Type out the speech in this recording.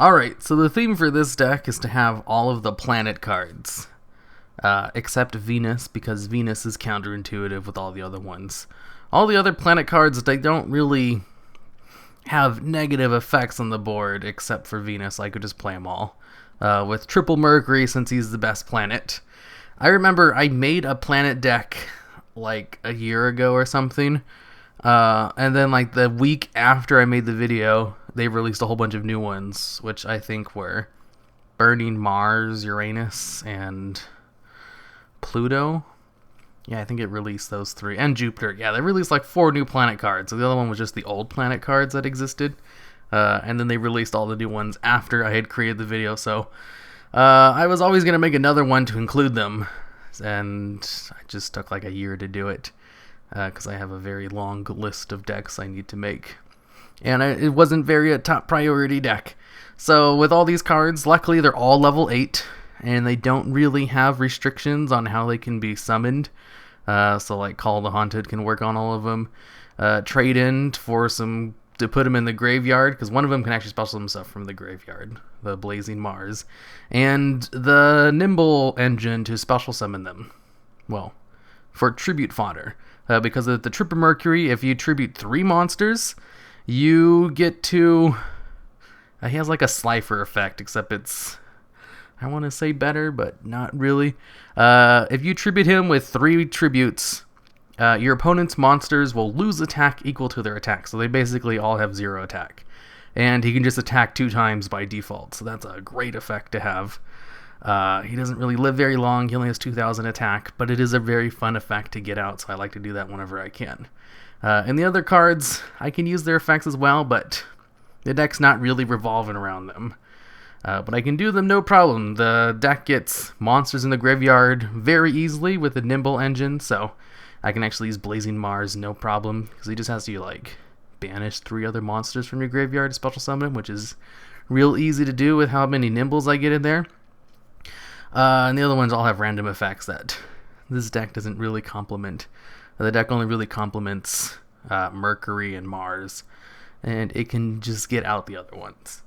Alright, so the theme for this deck is to have all of the planet cards. Except Venus, because Venus is counterintuitive with all the other ones. All the other planet cards, they don't really have negative effects on the board, except for Venus. I could just play them all. With triple Mercury, since he's the best planet. I remember I made a planet deck like a year ago or something. And then like the week after I made the video, they released a whole bunch of new ones, which I think were Burning Mars, Uranus, and Pluto. Yeah, I think it released those three. And Jupiter. Yeah, they released like 4 new planet cards. So the other one was just the old planet cards that existed. And then they released all the new ones after I had created the video. So I was always going to make another one to include them. And I just took like a year to do it. Because I have a very long list of decks I need to make. And it wasn't very a top priority deck. So with all these cards, luckily they're all level 8. And they don't really have restrictions on how they can be summoned. So like Call the Haunted can work on all of them. Trade in for some to put them in the graveyard, because one of them can actually special himself from the graveyard, the Blazing Mars. And the Nimble engine to special summon them. Well, for tribute fodder. Because of the Triple Mercury, if you tribute 3 monsters, you get to... he has like a Slifer effect, except it's... I want to say better, but not really. If you tribute him with 3 tributes, your opponent's monsters will lose attack equal to their attack. So they basically all have 0 attack. And he can just attack 2 times by default. So that's a great effect to have. He doesn't really live very long. He only has 2,000 attack, but it is a very fun effect to get out, so I like to do that whenever I can. And the other cards, I can use their effects as well, but the deck's not really revolving around them. But I can do them no problem. The deck gets monsters in the graveyard very easily with the Nimble engine, so I can actually use Blazing Mars no problem, because he just has to like banish 3 other monsters from your graveyard to special summon him, which is real easy to do with how many Nimbles I get in there. And the other ones all have random effects that this deck doesn't really complement. The deck only really complements Mercury and Mars, and it can just get out the other ones.